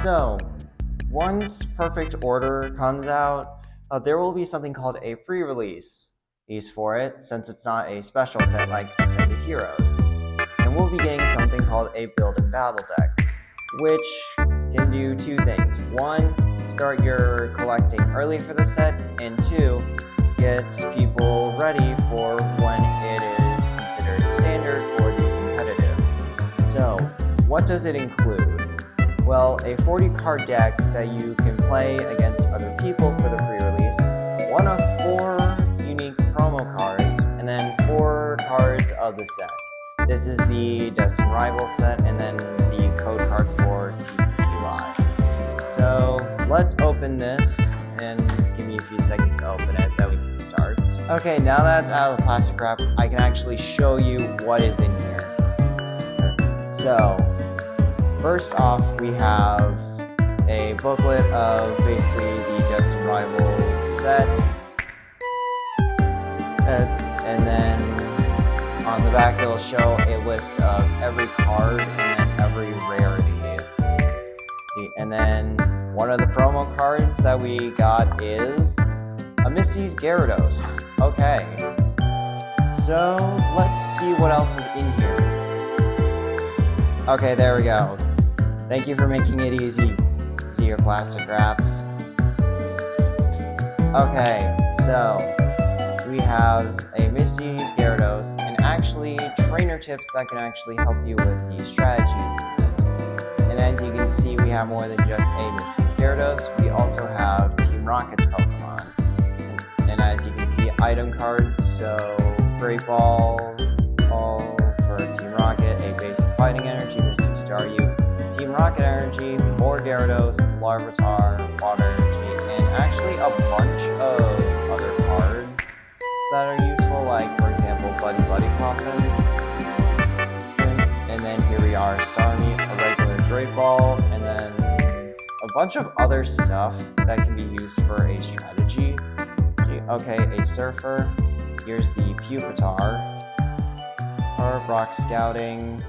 So, once Perfect Order comes out, there will be something called a pre-release piece for it, since it's not a special set like Ascended Heroes. And we'll be getting something called a Build and Battle deck, which can do two things. One, start your collecting early for the set, and two, gets people ready for when it is considered standard for the competitive. So, what does it include? Well, a 40-card deck that you can play against other people for the pre-release, one of 4 unique promo cards, and then 4 cards of the set. This is the Destined Rival set, and then the code card for TCG Live. So let's open this, and give me a few seconds to open it, then we can start. Okay, now that it's out of the plastic wrap, I can actually show you what is in here. So, first off, we have a booklet of basically the Destined Rivals set, and then on the back it'll show a list of every card and then every rarity. And then one of the promo cards that we got is a Misty's Gyarados. Okay, so let's see what else is in here. Okay, there we go. Thank you for making it easy. See your plastic wrap. Okay, so we have a Misty's Gyarados, and actually trainer tips that can actually help you with the strategies in this. And as you can see, we have more than just a Misty's Gyarados. We also have Team Rocket's Pokemon. And as you can see, item cards, so Great Ball for Team Rocket, a basic fighting energy, Misty Staryu, Team Rocket energy, more Gyarados, Larvitar, water energy, and actually a bunch of other cards that are useful, like for example Buddy Coffin. And then here we are, Starmie, a regular Great Ball, and then a bunch of other stuff that can be used for a strategy. Okay, a Surfer. Here's the Pupitar, or Rock Scouting.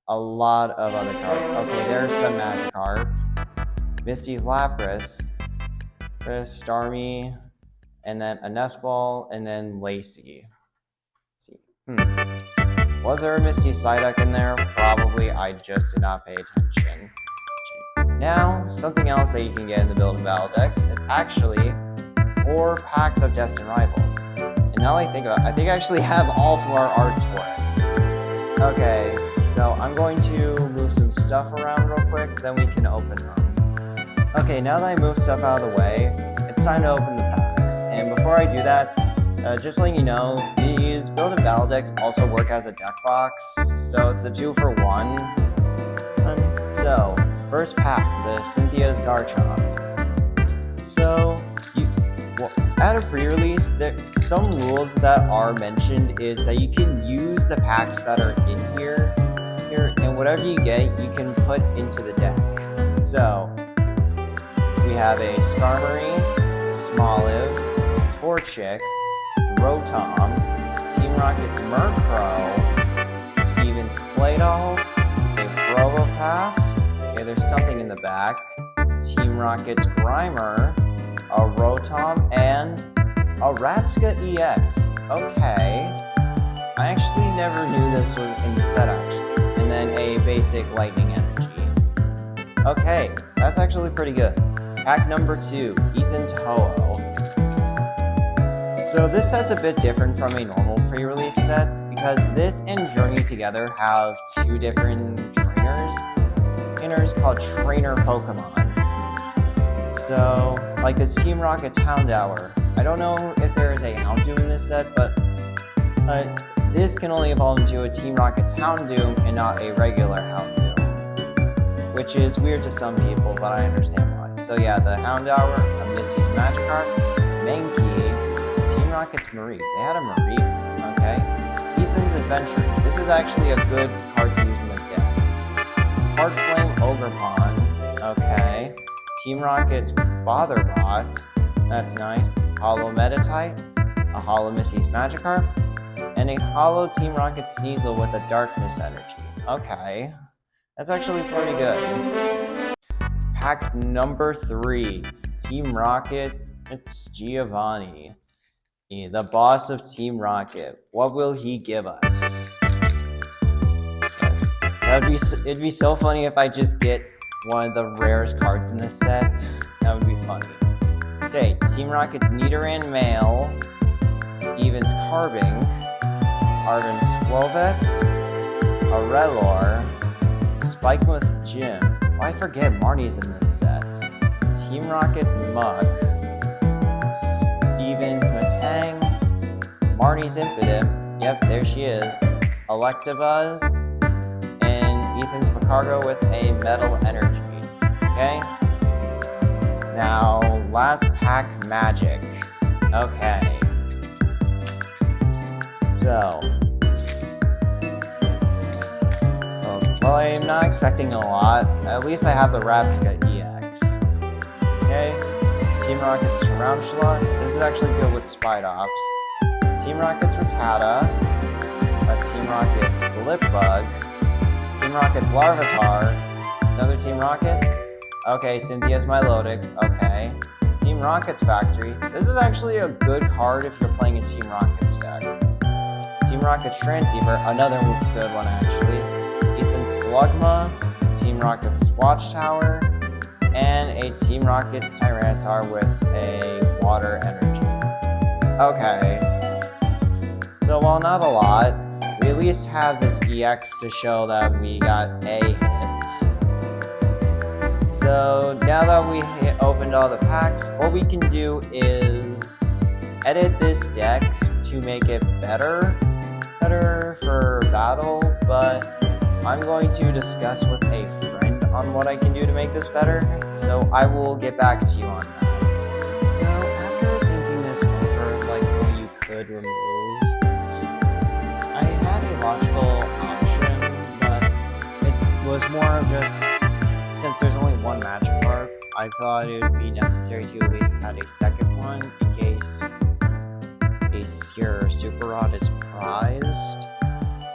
A lot of other cards. Okay, there's some Magikarp, Misty's Lapras, Starmie, and then a Nest Ball, and then Lacey. Was there a Misty Psyduck in there? Probably, I just did not pay attention. Now, something else that you can get in the Build and Battle decks is actually 4 packs of Destined Rivals. And now that I think about it, I think I actually have all 4 arts for it. Okay. So I'm going to move some stuff around real quick, then we can open them. Okay, now that I moved stuff out of the way, it's time to open the packs. And before I do that, just letting you know, these Build and Battle decks also work as a deck box, so it's a 2-for-1. So, first pack, the Cynthia's Garchomp. So, at a pre-release, some rules that are mentioned is that you can use the packs that are in here, and whatever you get, you can put into the deck. So, we have a Skarmory, Smoliv, Torchic, Rotom, Team Rocket's Murkrow, Steven's Claydol, a Probopass, okay, there's something in the back, Team Rocket's Grimer, a Rotom, and a Rapska EX. Okay, I actually never knew this was in the set actually. And then a basic lightning energy. Okay, that's actually pretty good. Pack number 2, Ethan's Ho-Oh. So this set's a bit different from a normal pre-release set because this and Journey together have 2 different trainers called Trainer Pokemon. So, like this Team Rocket's Houndour. I don't know if there is a Houndoom in this set, but this can only evolve into a Team Rocket's Houndoom and not a regular Houndoom, which is weird to some people, but I understand why. So yeah, the Houndour, a Misty's Magikarp, Mankey, Team Rocket's Marie. They had a Marie, okay. Ethan's Adventure. This is actually a good card to use in this deck. Heartflame Ogerpon, okay. Team Rocket's Botherbot, that's nice. Hollow Meditite, a Hollow Misty's Magikarp, and a Hollow Team Rocket Sneasel with a Darkness energy. Okay, that's actually pretty good. pack number 3. Team Rocket, it's Giovanni, the boss of Team Rocket. What will he give us? Yes, it'd be so funny if I just get one of the rarest cards in this set. That would be funny. Okay, Team Rocket's Nidoran Male, Steven's Carbink, Arden Squilvet, Aurelor, Spikemuth Jim. Oh, I forget Marnie's in this set. Team Rocket's Muck, Steven's Matang, Marnie's Impidimp. Yep, there she is. Electabuzz, and Ethan's Picargo with a Metal Energy. Okay? Now, last pack Magic. Okay. So. Well, I'm not expecting a lot. At least I have the Rapska EX. Okay. Team Rocket's Tarantula. This is actually good with Spidops. Team Rocket's Rattata. Team Rocket's Blipbug. Team Rocket's Larvitar. Another Team Rocket. Okay, Cynthia's Milotic. Okay. Team Rocket's Factory. This is actually a good card if you're playing a Team Rocket's deck. Team Rocket's Transceiver. Another good one, actually. Ethan's Slugma. Team Rocket's Watchtower. And a Team Rocket's Tyranitar with a Water Energy. Okay. So while not a lot, we at least have this EX to show that we got a hit. So now that we opened all the packs, what we can do is edit this deck to make it better for battle, but I'm going to discuss with a friend on what I can do to make this better, so I will get back to you on that. So after thinking this over, like what you could remove, I had a logical option, but it was more of just, since there's only one Magic card, I thought it would be necessary to at least add a second one in case your Super Rod is prized.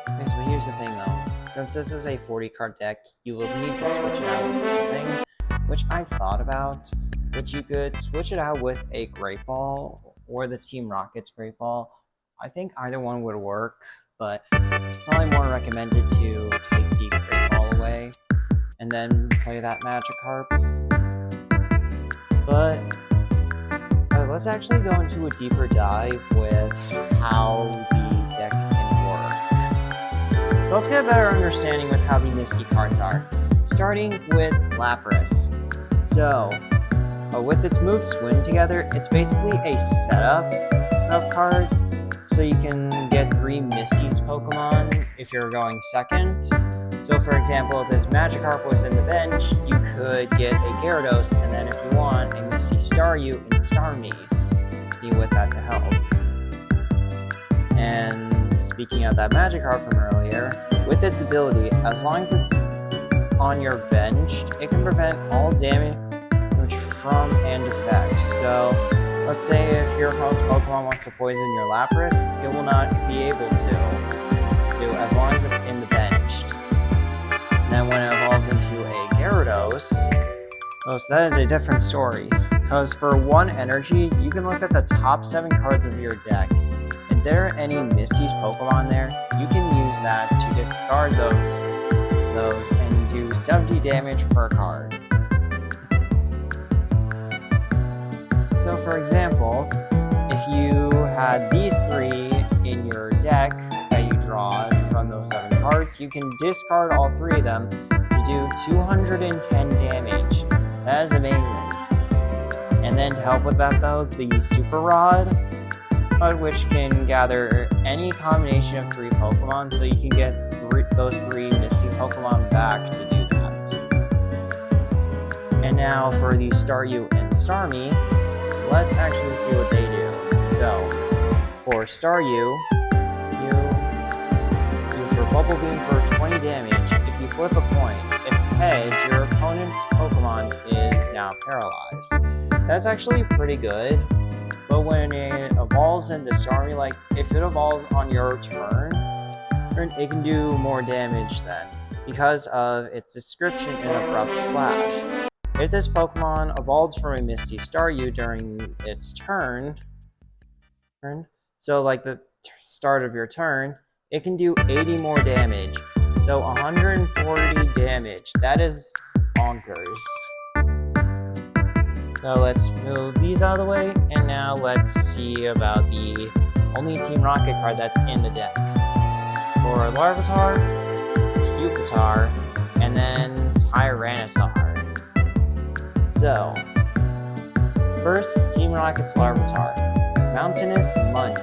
Okay, so here's the thing though. Since this is a 40 card deck, you will need to switch it out with something, which I've thought about, which you could switch it out with a Great Ball or the Team Rocket's Great Ball. I think either one would work, but it's probably more recommended to take the Great Ball away and then play that Magikarp. But let's actually go into a deeper dive with how the deck can work. So let's get a better understanding with how the Misty cards are, starting with Lapras. So, with its move Swim Together, it's basically a setup card, so you can get 3 Misty's Pokemon if you're going second. So for example, if this Magikarp was in the bench, you could get a Gyarados, and then if you want, a Misty Staryu and Starmie with that to help. And speaking of that Magikarp from earlier, with its ability, as long as it's on your bench, it can prevent all damage from and effects. So let's say if your opponent's Pokemon wants to poison your Lapras, it will not be able to as long as it's in the bench. And then when it evolves into a Gyarados, so that is a different story. Because for 1 energy, you can look at the top 7 cards of your deck. If there are any Misty's Pokemon there, you can use that to discard those and do 70 damage per card. So for example, if you had these 3 in your deck that you draw from those 7 cards, you can discard all 3 of them to do 210 damage. That is amazing. And then to help with that though, the Super Rod, which can gather any combination of 3 Pokemon, so you can get those 3 Misty Pokemon back to do that. And now for the Staryu and Starmie, let's actually see what they do. So, for Staryu, you for Bubble Beam for 20 damage. If you flip a coin, if heads, your opponent's Pokemon is now paralyzed. That's actually pretty good, but when it evolves into Starmie, like if it evolves on your turn, it can do more damage then, because of its description in Abrupt Flash. if this Pokemon evolves from a Misty Staryu during its turn, so like the start of your turn, it can do 80 more damage. So 140 damage. That is bonkers. So let's move these out of the way, and now let's see about the only Team Rocket card that's in the deck. For Larvitar, Pupitar, and then Tyranitar. So, first, Team Rocket's Larvitar. Mountainous Munch.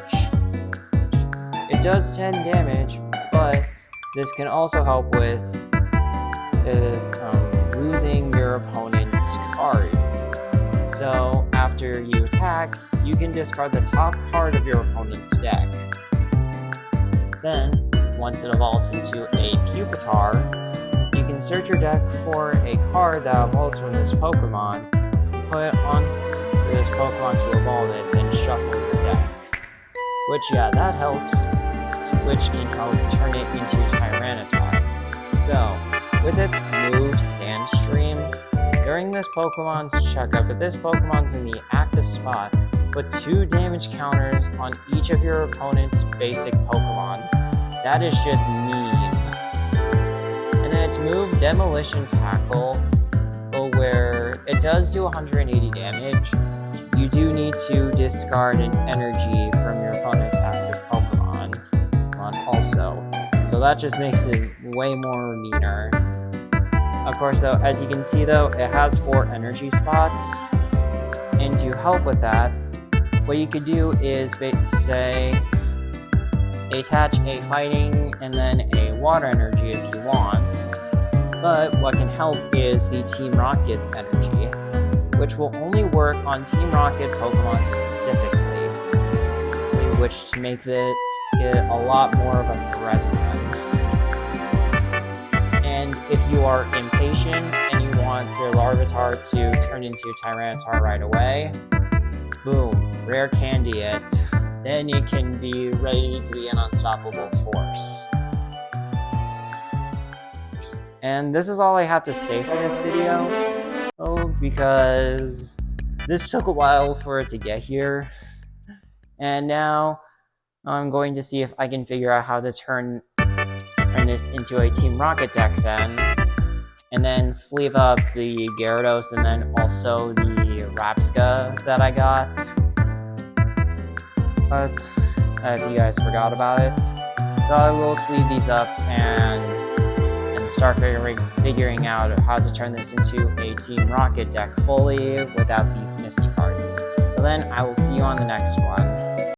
It does 10 damage, but this can also help with losing your opponent's cards. So after you attack, you can discard the top card of your opponent's deck. Then, once it evolves into a Pupitar, you can search your deck for a card that evolves from this Pokemon, put it on this Pokemon to evolve it, then shuffle your deck. Which, yeah, that helps, which can help turn it into Tyranitar. So, with its move, Sandstream, during this Pokemon's checkup, if this Pokemon's in the active spot, put 2 damage counters on each of your opponent's basic Pokemon. That is just mean. And then its move, Demolition Tackle, where it does do 180 damage, you do need to discard an energy from your opponent's active Pokemon also. So that just makes it way more meaner. Of course, though, as you can see, though, it has 4 energy spots. And to help with that, what you could do is say attach a fighting and then a water energy if you want. But what can help is the Team Rocket's energy, which will only work on Team Rocket Pokemon specifically, which makes it a lot more of a threat then. And if you are impatient and you want your Larvitar to turn into Tyranitar right away, boom, rare candy it. Then you can be ready to be an unstoppable force. And this is all I have to say for this video, because this took a while for it to get here. And now I'm going to see if I can figure out how to turn this into a Team Rocket deck then. And then sleeve up the Gyarados and then also the Rapska that I got. But if you guys forgot about it, so I will sleeve these up and start figuring out how to turn this into a Team Rocket deck fully without these Misty cards. So then I will see you on the next one.